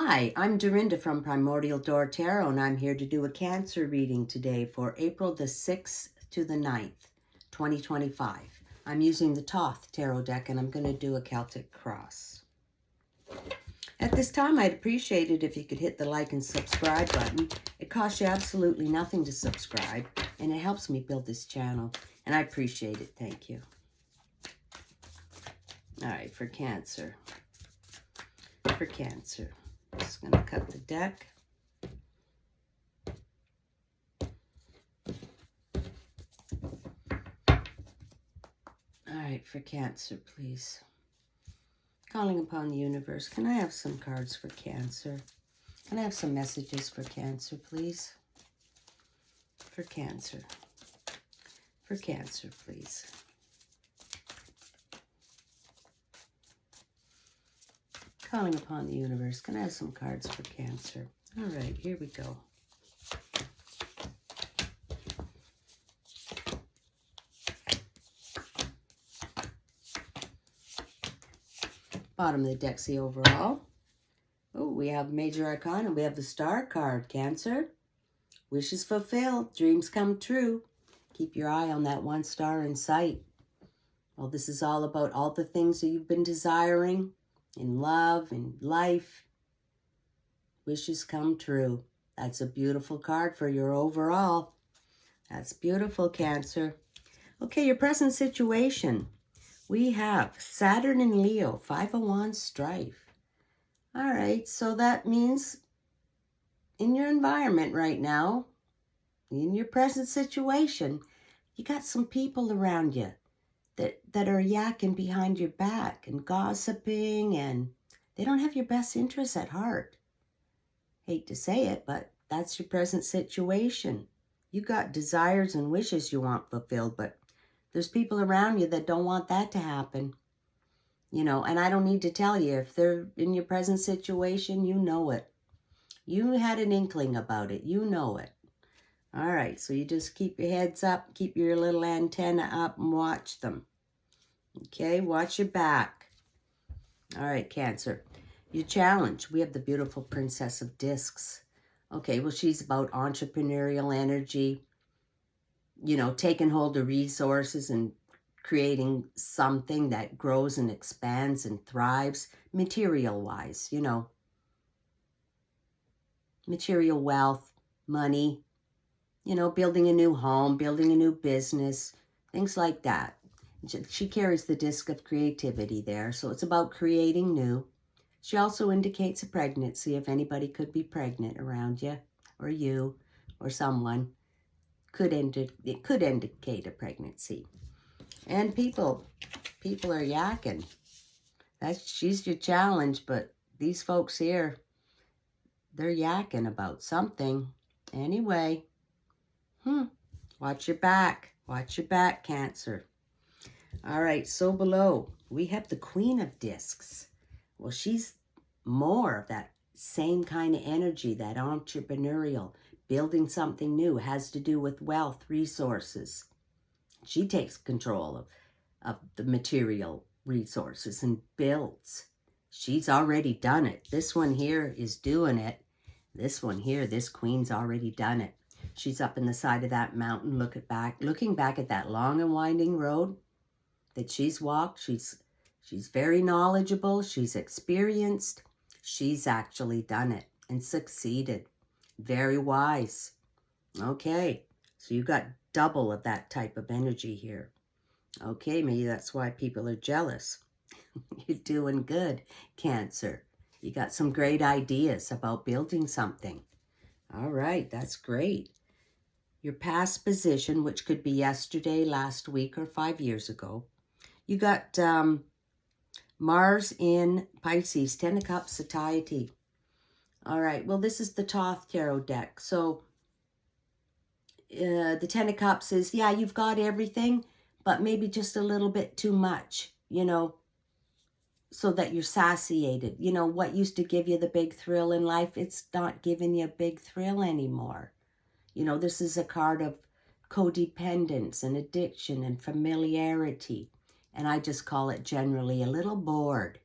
Hi, I'm Dorinda from Primordial Door Tarot, and I'm here to do a Cancer reading today for April the 6th to the 9th, 2025. I'm using the Thoth Tarot deck, and I'm going to do a Celtic cross. At this time, I'd appreciate it if you could hit the like and subscribe button. It costs you absolutely nothing to subscribe, and it helps me build this channel, and I appreciate it. Thank you. All right, for Cancer. For Cancer. Just going to cut the deck. All right, for Cancer, please. Calling upon the universe. Can I have some cards for Cancer? Can I have some messages for Cancer, please? For Cancer. For Cancer, please. Calling upon the universe. Can I have some cards for Cancer? All right, here we go. Bottom of the deck's the overall. Oh, we have Major Arcana. We have the Star card. Cancer. Wishes fulfilled. Dreams come true. Keep your eye on that one star in sight. Well, this is all about all the things that you've been desiring in love, in life. Wishes come true. That's a beautiful card for your overall. That's beautiful, Cancer. Okay, your present situation. We have Saturn and Leo, Five of Wands, strife. All right, so that means in your environment right now, in your present situation, you got some people around you that are yakking behind your back and gossiping, and they don't have your best interests at heart. Hate to say it, but that's your present situation. You got desires and wishes you want fulfilled, but there's people around you that don't want that to happen. You know, and I don't need to tell you, if they're in your present situation, you know it. You had an inkling about it. You know it. All right, so you just keep your heads up, keep your little antenna up and watch them. Okay, watch your back. All right, Cancer. Your challenge. We have the beautiful Princess of Discs. Okay, well, she's about entrepreneurial energy, you know, taking hold of resources and creating something that grows and expands and thrives material-wise, you know. Material wealth, money, you know, building a new home, building a new business, things like that. She carries the disc of creativity there, so it's about creating new. She also indicates a pregnancy, if anybody could be pregnant around you, or you, or someone. It could indicate a pregnancy. And people are yakking. She's your challenge, but these folks here, they're yakking about something. Anyway, watch your back. Watch your back, Cancer. All right, so below, we have the Queen of Discs. Well, she's more of that same kind of energy, that entrepreneurial, building something new, has to do with wealth, resources. She takes control of the material resources and builds. She's already done it. This one here is doing it. This one here, this queen's already done it. She's up in the side of that mountain, looking back at that long and winding road that she's walked. She's very knowledgeable. She's experienced. She's actually done it and succeeded. Very wise. Okay, so you got double of that type of energy here. Okay, maybe that's why people are jealous. You're doing good, Cancer. You got some great ideas about building something. All right, that's great. Your past position, which could be yesterday, last week, or 5 years ago. You got Mars in Pisces, Ten of Cups, satiety. All right, well, this is the Thoth Tarot deck. So the Ten of Cups is, yeah, you've got everything, but maybe just a little bit too much, you know, so that you're satiated. You know, what used to give you the big thrill in life, it's not giving you a big thrill anymore. You know, this is a card of codependence and addiction and familiarity. And I just call it generally a little bored.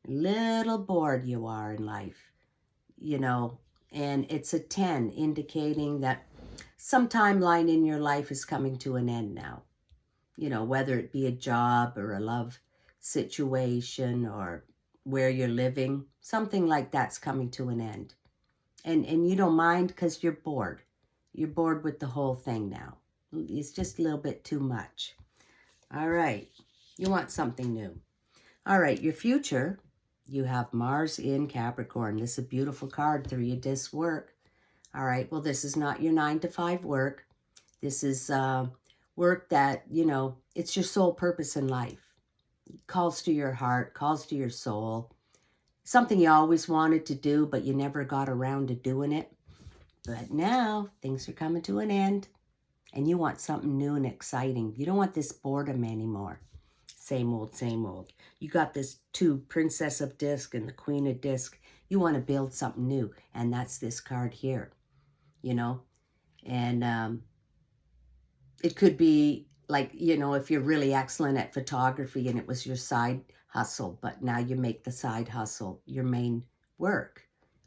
Little bored you are in life. you know, and it's a 10, indicating that some timeline in your life is coming to an end now. You know, whether it be a job or a love situation or where you're living, something like that's coming to an end. And you don't mind because you're bored. You're bored with the whole thing now. It's just a little bit too much. All right. You want something new. All right. Your future, you have Mars in Capricorn. This is a beautiful card. 3 of Discs work. All right. Well, this is not your 9 to 5 work. This is work that, you know, it's your sole purpose in life. It calls to your heart, calls to your soul. Something you always wanted to do, but you never got around to doing it. But now things are coming to an end and you want something new and exciting. You don't want this boredom anymore. Same old, same old. You got this 2, Princess of Disc and the Queen of Disc. You want to build something new, and that's this card here, you know. And it could be like, you know, if you're really excellent at photography and it was your side hustle, but now you make the side hustle your main work,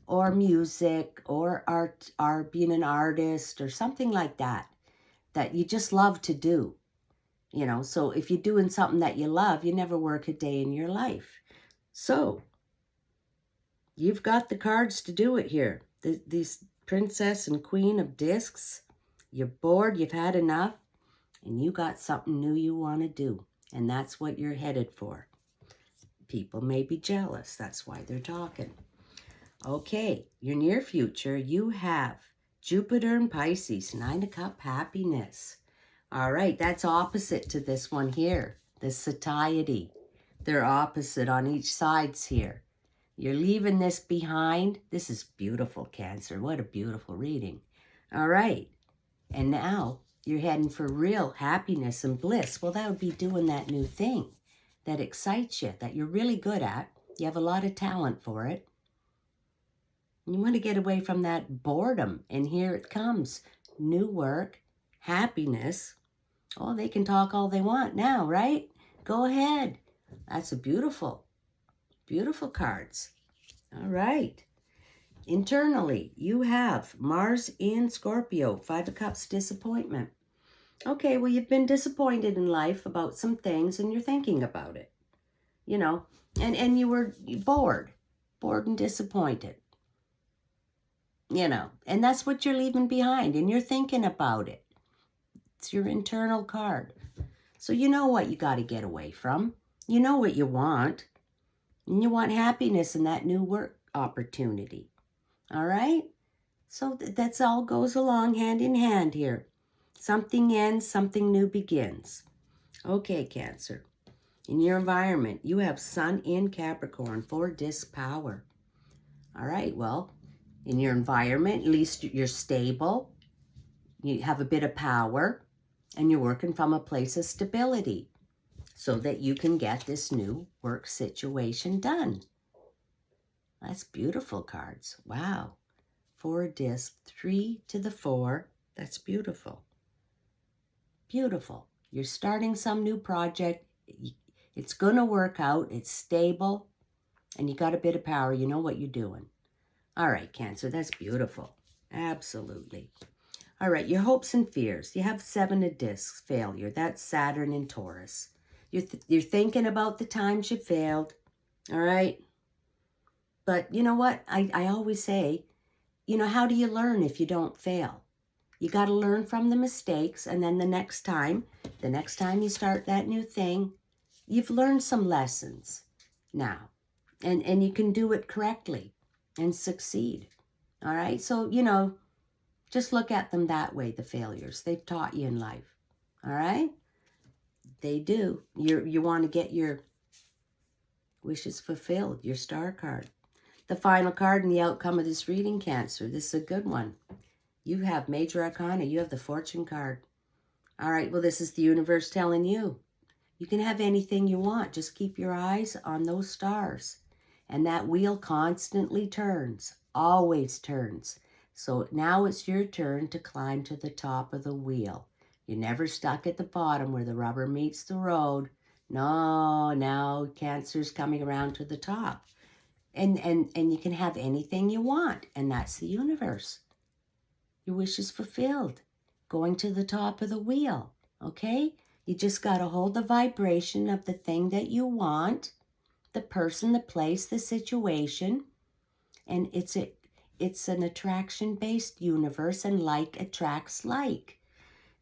or music, or art, or being an artist, or something like that, that you just love to do. You know, so if you're doing something that you love, you never work a day in your life. So you've got the cards to do it here. These Princess and Queen of Discs, you're bored, you've had enough, and you got something new you want to do. And that's what you're headed for. People may be jealous. That's why they're talking. Okay, your near future, you have Jupiter and Pisces, 9 of Cups, happiness. All right, that's opposite to this one here, the satiety. They're opposite on each sides here. You're leaving this behind. This is beautiful, Cancer. What a beautiful reading. All right, and now you're heading for real happiness and bliss. Well, that would be doing that new thing that excites you, that you're really good at. You have a lot of talent for it. You want to get away from that boredom, and here it comes. New work, happiness. Oh, they can talk all they want now, right? Go ahead. That's a beautiful, beautiful cards. All right. Internally, you have Mars in Scorpio, 5 of Cups, disappointment. Okay, well, you've been disappointed in life about some things, and you're thinking about it, you know, and you were bored and disappointed, you know, and that's what you're leaving behind, and you're thinking about it. It's your internal card. So you know what you got to get away from. You know what you want, and you want happiness in that new work opportunity. All right? So that's all goes along hand in hand here. Something ends, something new begins. Okay, Cancer. In your environment, you have Sun in Capricorn, 4 Disc power. All right, well, in your environment, at least you're stable. You have a bit of power, and you're working from a place of stability so that you can get this new work situation done. That's beautiful cards. Wow. 4 Disc, 3 to the 4. That's beautiful. Beautiful. You're starting some new project. It's going to work out. It's stable. And you got a bit of power. You know what you're doing. All right, Cancer. That's beautiful. Absolutely. All right, your hopes and fears. You have 7 of Discs, failure. That's Saturn in Taurus. You're thinking about the times you failed. All right. But you know what? I always say, you know, how do you learn if you don't fail? You got to learn from the mistakes, and then the next time you start that new thing, you've learned some lessons now, and you can do it correctly and succeed. All right? So, you know, just look at them that way, the failures. They've taught you in life. All right? They do. You want to get your wishes fulfilled, your star card. The final card in the outcome of this reading, Cancer. This is a good one. You have Major Arcana. You have the Fortune card. All right, well, this is the universe telling you. You can have anything you want. Just keep your eyes on those stars. And that wheel constantly turns, always turns. So now it's your turn to climb to the top of the wheel. You're never stuck at the bottom where the rubber meets the road. No, now Cancer's coming around to the top. And you can have anything you want, and that's the universe. Your wish is fulfilled. Going to the top of the wheel, okay? You just got to hold the vibration of the thing that you want, the person, the place, the situation, and it's an attraction-based universe, and like attracts like.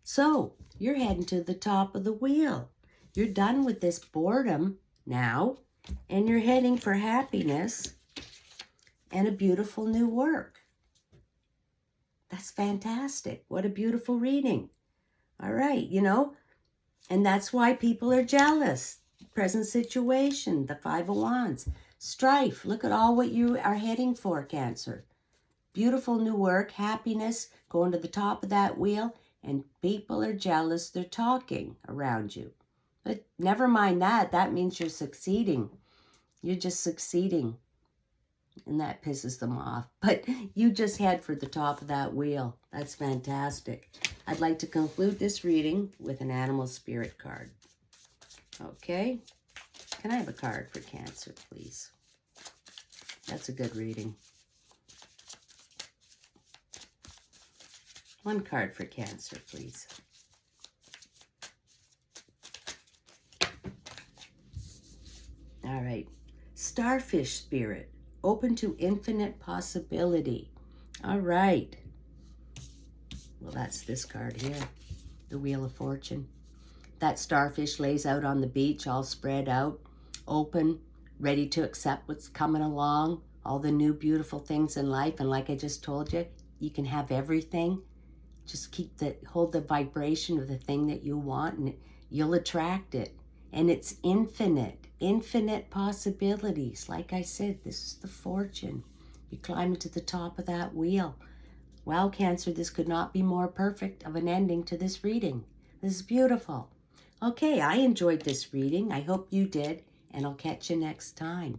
So, you're heading to the top of the wheel. You're done with this boredom now, and you're heading for happiness and a beautiful new work. That's fantastic. What a beautiful reading. All right, and that's why people are jealous. Present situation, the Five of Wands. Strife, look at all what you are heading for, Cancer. Beautiful new work, happiness, going to the top of that wheel, and people are jealous. They're talking around you. But never mind that. That means you're succeeding. You're just succeeding. And that pisses them off. But you just head for the top of that wheel. That's fantastic. I'd like to conclude this reading with an animal spirit card. Okay. Can I have a card for Cancer, please? That's a good reading. One card for Cancer, please. All right. Starfish spirit. Open to infinite possibility. All right. Well, that's this card here. The Wheel of Fortune. That starfish lays out on the beach, all spread out, open, ready to accept what's coming along, all the new beautiful things in life. And like I just told you, you can have everything. Just hold the vibration of the thing that you want, and you'll attract it. And it's infinite possibilities. Like I said, this is the fortune. You're climbing to the top of that wheel. Wow, Cancer, this could not be more perfect of an ending to this reading. This is beautiful. Okay, I enjoyed this reading. I hope you did, and I'll catch you next time.